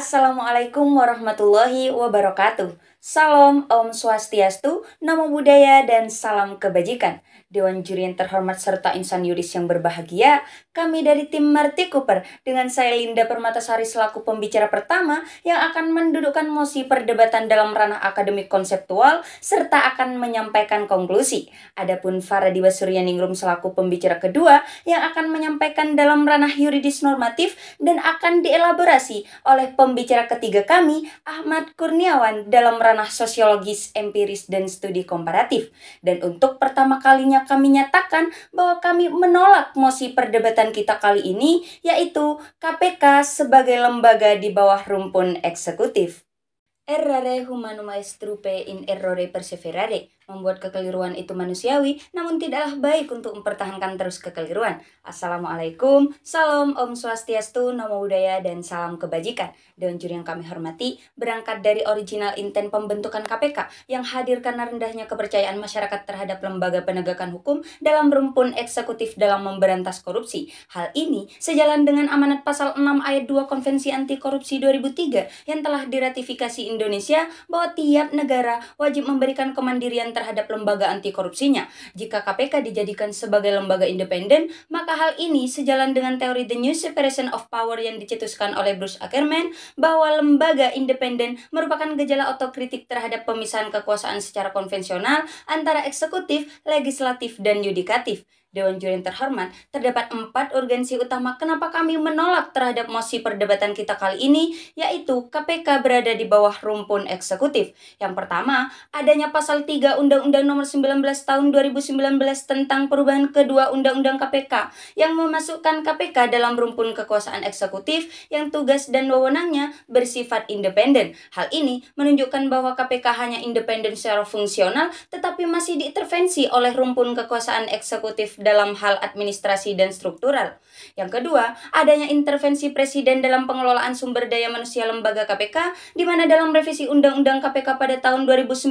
Assalamualaikum warahmatullahi wabarakatuh. Salam Om Swastiastu, Namo Buddhaya, dan salam kebajikan. Dewan juri yang terhormat serta insan yuris yang berbahagia, kami dari tim Marty Cooper dengan saya Linda Permatasari selaku pembicara pertama yang akan mendudukkan mosi perdebatan dalam ranah akademik konseptual serta akan menyampaikan konklusi. Adapun Faradiwa Suryaningrum selaku pembicara kedua yang akan menyampaikan dalam ranah yuridis normatif dan akan dielaborasi oleh pembicara ketiga kami, Ahmad Kurniawan, dalam ranah sosiologis, empiris, dan studi komparatif. Dan untuk pertama kalinya kami nyatakan bahwa kami menolak mosi perdebatan kita kali ini, yaitu KPK sebagai lembaga di bawah rumpun eksekutif. Errare humanum est trupe in errore perseverare. Membuat kekeliruan itu manusiawi, namun tidaklah baik untuk mempertahankan terus kekeliruan. Assalamualaikum, salam Om Swastiastu, Namo Buddhaya, dan salam kebajikan. Dewan juri yang kami hormati, berangkat dari original intent pembentukan KPK yang hadir karena rendahnya kepercayaan masyarakat terhadap lembaga penegakan hukum dalam rumpun eksekutif dalam memberantas korupsi. Hal ini sejalan dengan amanat pasal 6 ayat 2 Konvensi Anti Korupsi 2003 yang telah diratifikasi Indonesia bahwa tiap negara wajib memberikan kemandirian terhadap lembaga anti korupsinya. Jika KPK dijadikan sebagai lembaga independen, maka hal ini sejalan dengan teori the new separation of power yang dicetuskan oleh Bruce Ackerman bahwa lembaga independen merupakan gejala otokritik terhadap pemisahan kekuasaan secara konvensional antara eksekutif, legislatif, dan yudikatif. Dewan juri yang terhormat, terdapat 4 urgensi utama kenapa kami menolak terhadap mosi perdebatan kita kali ini, yaitu KPK berada di bawah rumpun eksekutif. Yang pertama, adanya pasal 3 Undang-Undang Nomor 19 Tahun 2019 tentang perubahan kedua Undang-Undang KPK yang memasukkan KPK dalam rumpun kekuasaan eksekutif yang tugas dan wewenangnya bersifat independen. Hal ini menunjukkan bahwa KPK hanya independen secara fungsional tetapi masih diintervensi oleh rumpun kekuasaan eksekutif dalam hal administrasi dan struktural. Yang kedua, adanya intervensi presiden dalam pengelolaan sumber daya manusia lembaga KPK, di mana dalam revisi Undang-Undang KPK pada tahun 2019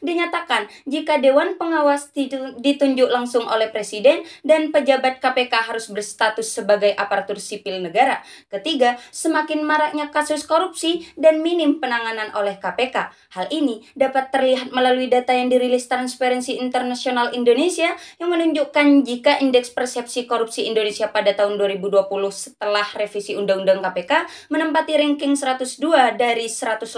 dinyatakan jika Dewan Pengawas ditunjuk langsung oleh presiden dan pejabat KPK harus berstatus sebagai aparatur sipil negara. Ketiga, semakin maraknya kasus korupsi dan minim penanganan oleh KPK. Hal ini dapat terlihat melalui data yang dirilis Transparency International Indonesia yang menunjukkan jika indeks persepsi korupsi Indonesia pada tahun 2020 setelah revisi Undang-Undang KPK menempati ranking 102 dari 180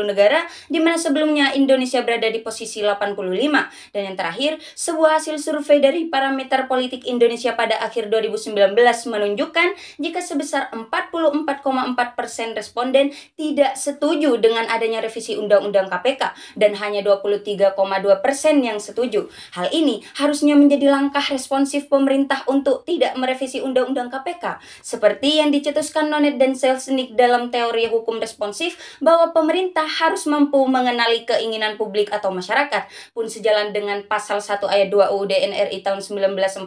negara, di mana sebelumnya Indonesia berada di posisi 85. Dan yang terakhir, sebuah hasil survei dari Parameter Politik Indonesia pada akhir 2019 menunjukkan jika sebesar 44,4% responden tidak setuju dengan adanya revisi Undang-Undang KPK dan hanya 23,2% yang setuju. Hal ini harusnya menjadi langkah responsif pemerintah untuk tidak merevisi Undang-Undang KPK, seperti yang dicetuskan Nonet dan Selznick dalam teori hukum responsif bahwa pemerintah harus mampu mengenali keinginan publik atau masyarakat, pun sejalan dengan pasal 1 ayat 2 UUD NRI tahun 1945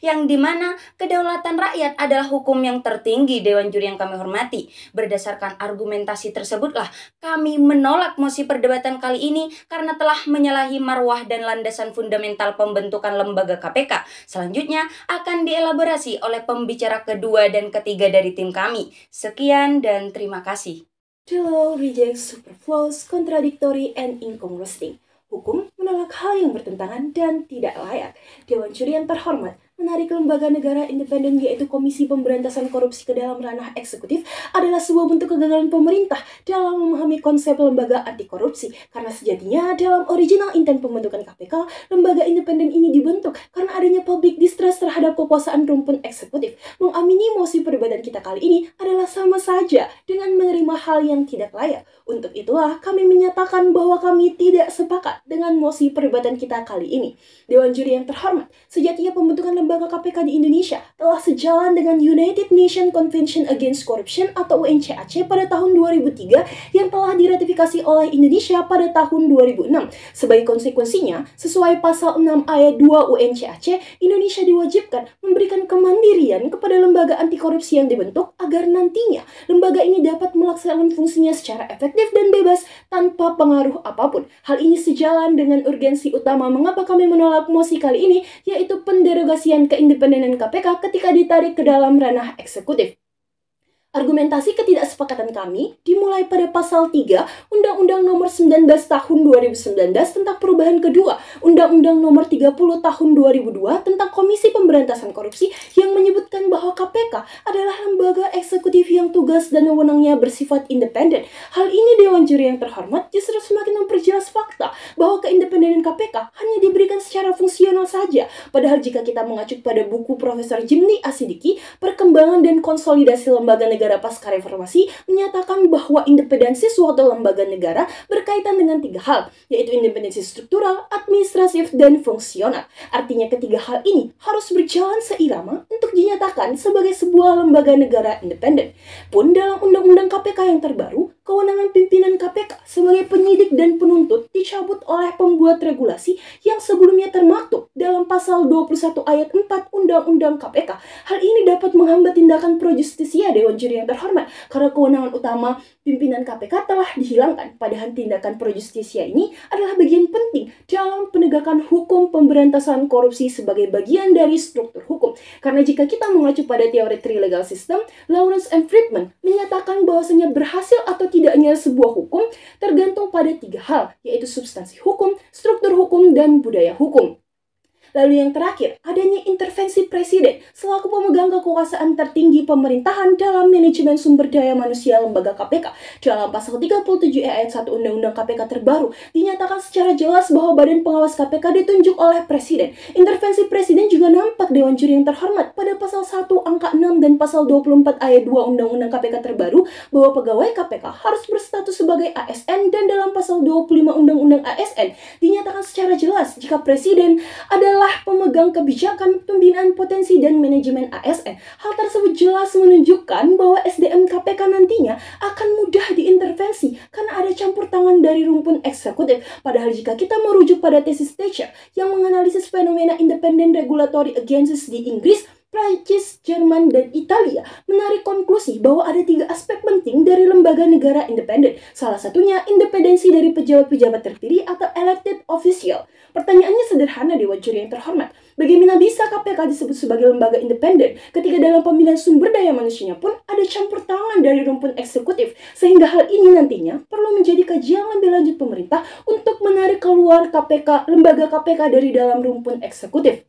yang dimana kedaulatan rakyat adalah hukum yang tertinggi. Dewan juri yang kami hormati, berdasarkan argumentasi tersebutlah kami menolak mosi perdebatan kali ini karena telah menyalahi marwah dan landasan fundamental pembentukan lembaga KPK. Selanjutnya akan dielaborasi oleh pembicara kedua dan ketiga dari tim kami. Sekian dan terima kasih. The law rejects superfluous, contradictory, and incongruous things. Hukum menolak hal yang bertentangan dan tidak layak. Dewan juri yang terhormat, menarik lembaga negara independen yaitu Komisi Pemberantasan Korupsi ke dalam ranah eksekutif adalah sebuah bentuk kegagalan pemerintah dalam memahami konsep lembaga anti korupsi, karena sejatinya dalam original intent pembentukan KPK, lembaga independen ini dibentuk karena adanya public distrust terhadap kekuasaan rumpun eksekutif. Mengamini mosi perdebatan kita kali ini adalah sama saja dengan menerima hal yang tidak layak. Untuk itulah kami menyatakan bahwa kami tidak sepakat dengan mosi perdebatan kita kali ini. Dewan juri yang terhormat, sejatinya pembentukan lembaga KPK di Indonesia telah sejalan dengan United Nations Convention Against Corruption atau UNCAC pada tahun 2003 yang telah diratifikasi oleh Indonesia pada tahun 2006. Sebagai konsekuensinya, sesuai pasal 6 ayat 2 UNCAC, Indonesia diwajibkan memberikan kemandirian kepada lembaga anti korupsi yang dibentuk agar nantinya lembaga ini dapat melaksanakan fungsinya secara efektif dan bebas tanpa pengaruh apapun. Hal ini sejalan dengan urgensi utama mengapa kami menolak mosi kali ini, yaitu penderogasian keindependenan KPK ketika ditarik ke dalam ranah eksekutif. Argumentasi ketidaksepakatan kami dimulai pada pasal 3 Undang-Undang Nomor 19 Tahun 2019 tentang perubahan kedua Undang-Undang Nomor 30 Tahun 2002 tentang Komisi Pemberantasan Korupsi yang menyebutkan bahwa KPK adalah lembaga eksekutif yang tugas dan wewenangnya bersifat independen. Hal ini Dewan Juri yang terhormat justru semakin memperjelas fakta bahwa keindependenan KPK hanya diberikan secara fungsional saja. Padahal jika kita mengacu pada buku Profesor Jimli Asidiki, Perkembangan dan Konsolidasi Lembaga Negara Pasca Reformasi, menyatakan bahwa independensi suatu lembaga negara berkaitan dengan 3 hal, yaitu independensi struktural, administratif, dan fungsional. Artinya ketiga hal ini harus berjalan seirama untuk dinyatakan sebagai sebuah lembaga negara independen. Pun dalam Undang-Undang KPK yang terbaru, kewenangan pimpinan KPK sebagai penyidik dan penuntut dicabut oleh pembuat regulasi yang sebelumnya termaktub dalam pasal 21 ayat 4 Undang-Undang KPK. Hal ini dapat menghambat tindakan pro justisia Dewan Juri yang terhormat karena kewenangan utama pimpinan KPK telah dihilangkan. Padahal tindakan pro justisia ini adalah bagian penting dalam penegakan hukum pemberantasan korupsi sebagai bagian dari struktur hukum. Karena jika kita mengacu pada teori three legal system, Lawrence M. Friedman menyatakan bahwasanya berhasil atau tidaknya sebuah hukum tergantung pada 3 hal, yaitu substansi hukum, struktur hukum, dan budaya hukum. Lalu yang terakhir, adanya intervensi presiden selaku pemegang kekuasaan tertinggi pemerintahan dalam manajemen sumber daya manusia lembaga KPK. Dalam pasal 37 ayat 1 Undang-Undang KPK terbaru, dinyatakan secara jelas bahwa Badan Pengawas KPK ditunjuk oleh presiden. Intervensi presiden juga nampak Dewan Juri yang terhormat pada pasal 1 angka 6 dan pasal 24 ayat 2 Undang-Undang KPK terbaru bahwa pegawai KPK harus berstatus sebagai ASN, dan dalam pasal 25 Undang-Undang ASN dinyatakan secara jelas jika presiden adalah pemegang kebijakan pembinaan potensi dan manajemen ASN. Hal tersebut jelas menunjukkan bahwa SDM KPK nantinya akan mudah diintervensi karena ada campur tangan dari rumpun eksekutif. Padahal jika kita merujuk pada tesis Thatcher yang menganalisis fenomena independent regulatory agencies di Inggris, Prancis, Jerman, dan Italia, menarik konklusi bahwa ada 3 aspek penting dari lembaga negara independen. Salah satunya independensi dari pejabat-pejabat terpilih atau elected official. Pertanyaannya sederhana Dewan Juri yang terhormat. Bagaimana bisa KPK disebut sebagai lembaga independen ketika dalam pemilihan sumber daya manusianya pun ada campur tangan dari rumpun eksekutif, sehingga hal ini nantinya perlu menjadi kajian lebih lanjut pemerintah untuk menarik keluar lembaga KPK dari dalam rumpun eksekutif.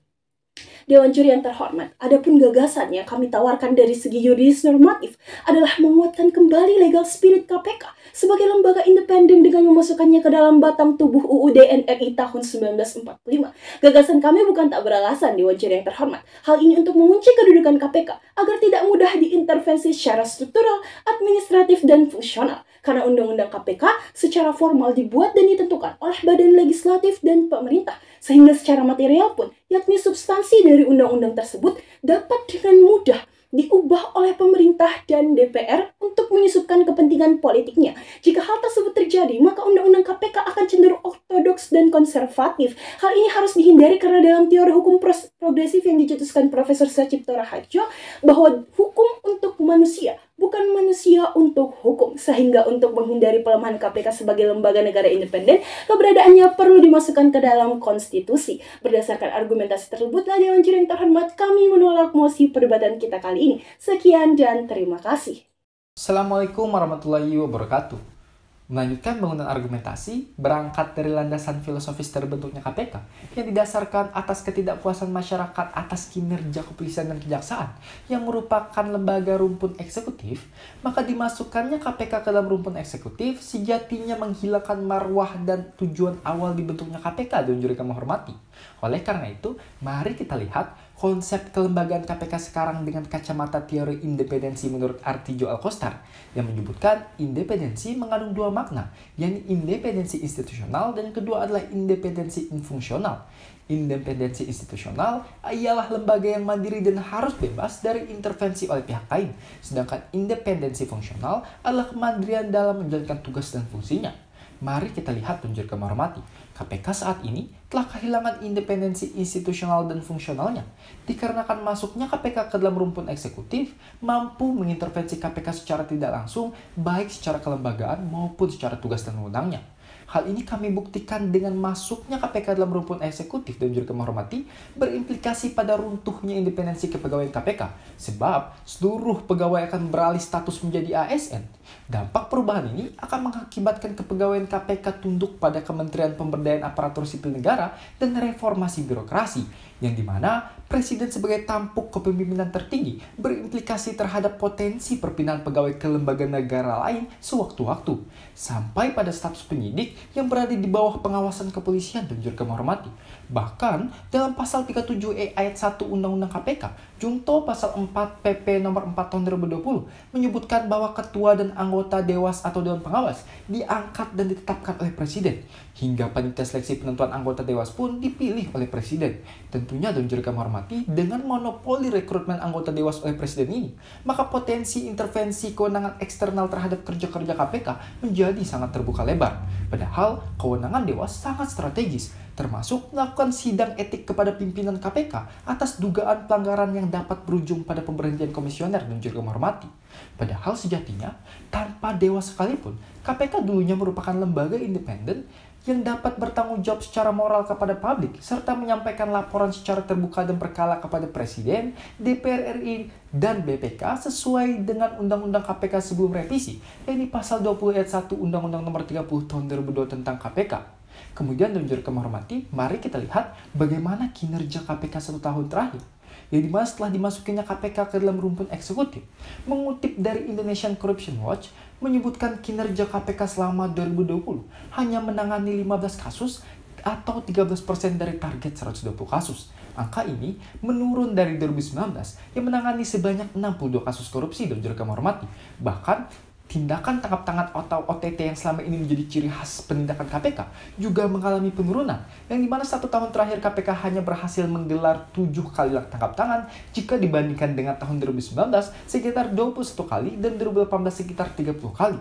Dewan Juri yang terhormat, adapun gagasan yang kami tawarkan dari segi yuridis normatif adalah menguatkan kembali legal spirit KPK sebagai lembaga independen dengan memasukkannya ke dalam batang tubuh UUD NRI tahun 1945. Gagasan kami bukan tak beralasan, Dewan Juri yang terhormat. Hal ini untuk mengunci kedudukan KPK agar tidak mudah diintervensi secara struktural, administratif, dan fungsional. Karena Undang-Undang KPK secara formal dibuat dan ditentukan oleh badan legislatif dan pemerintah, sehingga secara material pun, yakni substansi dari undang-undang tersebut, dapat dengan mudah diubah oleh pemerintah dan DPR untuk menyusupkan kepentingan politiknya. Jika hal tersebut terjadi, maka undang-undang KPK akan cenderung ortodoks dan konservatif. Hal ini harus dihindari karena dalam teori hukum progresif yang dicetuskan Profesor Sacipto Raharjo, bahwa hukum untuk manusia, bukan manusia untuk hukum. Sehingga untuk menghindari pelemahan KPK sebagai lembaga negara independen, keberadaannya perlu dimasukkan ke dalam konstitusi. Berdasarkan argumentasi tersebutlah Dewan Juri yang terhormat, kami menolak mosi perdebatan kita kali ini. Sekian dan terima kasih. Assalamualaikum warahmatullahi wabarakatuh. Melanjutkan bangunan argumentasi berangkat dari landasan filosofis terbentuknya KPK yang didasarkan atas ketidakpuasan masyarakat atas kinerja kepolisian dan kejaksaan yang merupakan lembaga rumpun eksekutif, maka dimasukkannya KPK ke dalam rumpun eksekutif sejatinya menghilangkan marwah dan tujuan awal dibentuknya KPK dan juri kami hormati. Oleh karena itu, mari kita lihat konsep kelembagaan KPK sekarang dengan kacamata teori independensi menurut Artijo Alkostar yang menyebutkan independensi mengandung 2 makna, yakni independensi institusional dan kedua adalah independensi infungsional. Independensi institusional ialah lembaga yang mandiri dan harus bebas dari intervensi oleh pihak lain, sedangkan independensi fungsional adalah kemandirian dalam menjalankan tugas dan fungsinya. Mari kita lihat dan juri kami hormati, KPK saat ini telah kehilangan independensi institusional dan fungsionalnya, dikarenakan masuknya KPK ke dalam rumpun eksekutif mampu mengintervensi KPK secara tidak langsung, baik secara kelembagaan maupun secara tugas dan wewenangnya. Hal ini kami buktikan dengan masuknya KPK dalam rumpun eksekutif dan juga kami hormati berimplikasi pada runtuhnya independensi kepegawaian KPK, sebab seluruh pegawai akan beralih status menjadi ASN. Dampak perubahan ini akan mengakibatkan kepegawaian KPK tunduk pada Kementerian Pemberdayaan Aparatur Sipil Negara dan reformasi birokrasi, yang dimana Presiden sebagai tampuk kepemimpinan tertinggi berimplikasi terhadap potensi perpindahan pegawai ke lembaga negara lain sewaktu-waktu, sampai pada status penyidik yang berada di bawah pengawasan kepolisian dan juga kami hormati. Bahkan dalam pasal 37E ayat 1 Undang-Undang KPK, Junto pasal 4 PP nomor 4 tahun 2020 menyebutkan bahwa ketua dan anggota dewas atau dewan pengawas diangkat dan ditetapkan oleh presiden. Hingga panitia seleksi penentuan anggota dewas pun dipilih oleh presiden. Tentunya dan juga kami hormati, dengan monopoli rekrutmen anggota dewas oleh presiden ini, maka potensi intervensi kewenangan eksternal terhadap kerja-kerja KPK menjadi sangat terbuka lebar. Padahal kewenangan dewas sangat strategis, termasuk melakukan sidang etik kepada pimpinan KPK atas dugaan pelanggaran yang dapat berujung pada pemberhentian komisioner dan juga menghormati. Padahal sejatinya, tanpa dewas sekalipun, KPK dulunya merupakan lembaga independen yang dapat bertanggung jawab secara moral kepada publik, serta menyampaikan laporan secara terbuka dan berkala kepada Presiden, DPR RI, dan BPK sesuai dengan Undang-Undang KPK sebelum revisi, yakni Pasal 20 ayat 1 Undang-Undang Nomor 30 Tahun 2002 tentang KPK. Kemudian dan juga kami hormati, mari kita lihat bagaimana kinerja KPK 1 tahun terakhir, yang dimana setelah dimasukinya KPK ke dalam rumpun eksekutif. Mengutip dari Indonesian Corruption Watch, menyebutkan kinerja KPK selama 2020 hanya menangani 15 kasus atau 13% dari target 120 kasus. Angka ini menurun dari 2019 yang menangani sebanyak 62 kasus korupsi dan juga kami hormati. Bahkan tindakan tangkap tangan atau OTT yang selama ini menjadi ciri khas penindakan KPK juga mengalami penurunan, yang dimana 1 tahun terakhir KPK hanya berhasil menggelar 7 kali tangkap tangan jika dibandingkan dengan tahun 2019 sekitar 21 kali dan 2018 sekitar 30 kali.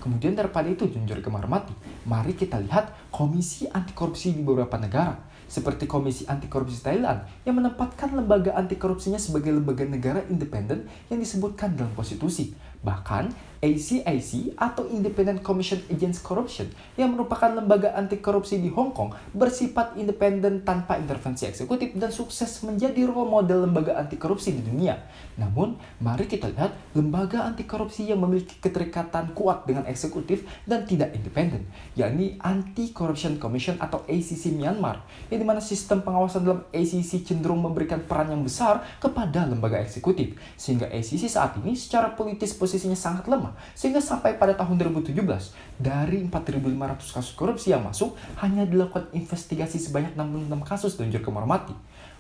Kemudian daripada itu, junjur kami hormati, mari kita lihat komisi anti korupsi di beberapa negara, seperti Komisi Anti Korupsi Thailand yang menempatkan lembaga anti korupsinya sebagai lembaga negara independen yang disebutkan dalam konstitusi. Bahkan ACIC atau Independent Commission Against Corruption yang merupakan lembaga anti korupsi di Hong Kong bersifat independen tanpa intervensi eksekutif dan sukses menjadi role model lembaga anti korupsi di dunia. Namun, mari kita lihat lembaga anti korupsi yang memiliki keterikatan kuat dengan eksekutif dan tidak independen, yakni Anti-Corruption Commission atau ACC Myanmar, yang dimana sistem pengawasan dalam ACC cenderung memberikan peran yang besar kepada lembaga eksekutif, sehingga ACC saat ini secara politis posisinya sangat lemah. Sehingga sampai pada tahun 2017, dari 4.500 kasus korupsi yang masuk, hanya dilakukan investigasi sebanyak 66 kasus dan juga kami hormati.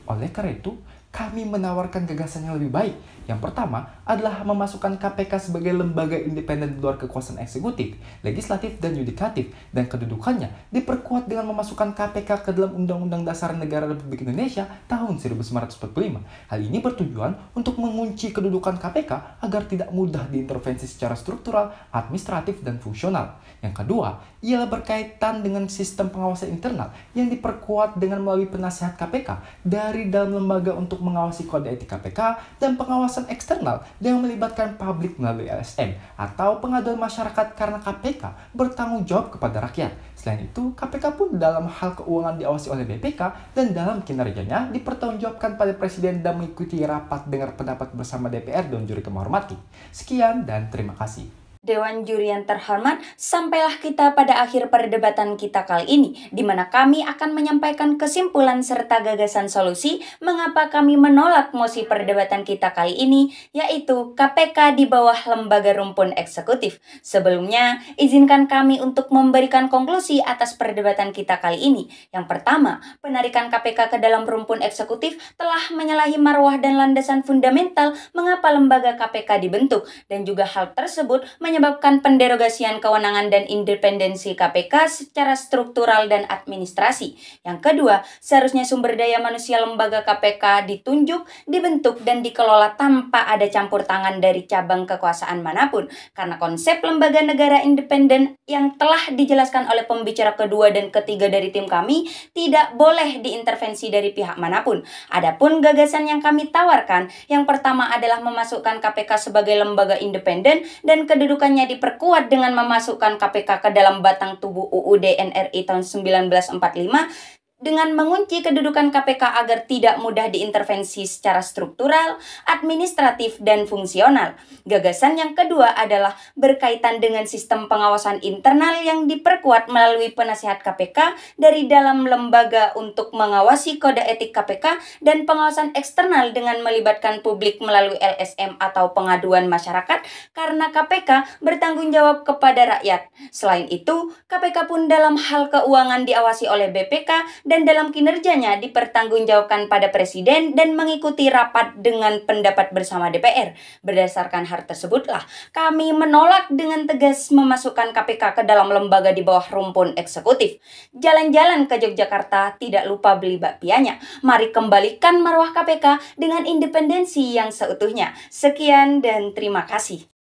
Oleh karena itu, kami menawarkan gagasan yang lebih baik. Yang pertama adalah memasukkan KPK sebagai lembaga independen di luar kekuasaan eksekutif, legislatif, dan yudikatif, dan kedudukannya diperkuat dengan memasukkan KPK ke dalam Undang-Undang Dasar Negara Republik Indonesia tahun 1945. Hal ini bertujuan untuk mengunci kedudukan KPK agar tidak mudah diintervensi secara struktural, administratif, dan fungsional. Yang kedua, ialah berkaitan dengan sistem pengawasan internal yang diperkuat dengan melalui penasihat KPK dari dalam lembaga untuk mengawasi kode etik KPK dan pengawasan eksternal yang melibatkan publik melalui LSM atau pengaduan masyarakat karena KPK bertanggung jawab kepada rakyat. Selain itu, KPK pun dalam hal keuangan diawasi oleh BPK dan dalam kinerjanya dipertanggungjawabkan pada Presiden dan mengikuti rapat dengar pendapat bersama DPR dan juri kami hormati. Sekian dan terima kasih. Dewan Juri yang terhormat, sampailah kita pada akhir perdebatan kita kali ini, di mana kami akan menyampaikan kesimpulan serta gagasan solusi mengapa kami menolak mosi perdebatan kita kali ini, yaitu KPK di bawah lembaga rumpun eksekutif. Sebelumnya, izinkan kami untuk memberikan konklusi atas perdebatan kita kali ini. Yang pertama, penarikan KPK ke dalam rumpun eksekutif telah menyalahi marwah dan landasan fundamental mengapa lembaga KPK dibentuk, dan juga hal tersebut menyebabkan penderogasian kewenangan dan independensi KPK secara struktural dan administrasi. Yang kedua, seharusnya sumber daya manusia lembaga KPK ditunjuk, dibentuk, dan dikelola tanpa ada campur tangan dari cabang kekuasaan manapun, karena konsep lembaga negara independen yang telah dijelaskan oleh pembicara kedua dan ketiga dari tim kami tidak boleh diintervensi dari pihak manapun. Adapun gagasan yang kami tawarkan, yang pertama adalah memasukkan KPK sebagai lembaga independen dan kedudukan kedudukannya diperkuat dengan memasukkan KPK ke dalam batang tubuh UUD NRI tahun 1945 dengan mengunci kedudukan KPK agar tidak mudah diintervensi secara struktural, administratif, dan fungsional. Gagasan yang kedua adalah berkaitan dengan sistem pengawasan internal yang diperkuat melalui penasihat KPK dari dalam lembaga untuk mengawasi kode etik KPK dan pengawasan eksternal dengan melibatkan publik melalui LSM atau pengaduan masyarakat karena KPK bertanggung jawab kepada rakyat. Selain itu, KPK pun dalam hal keuangan diawasi oleh BPK dan dalam kinerjanya dipertanggungjawabkan pada Presiden dan mengikuti rapat dengan pendapat bersama DPR. Berdasarkan hal tersebutlah, kami menolak dengan tegas memasukkan KPK ke dalam lembaga di bawah rumpun eksekutif. Jalan-jalan ke Yogyakarta, tidak lupa beli bakpianya. Mari kembalikan marwah KPK dengan independensi yang seutuhnya. Sekian dan terima kasih.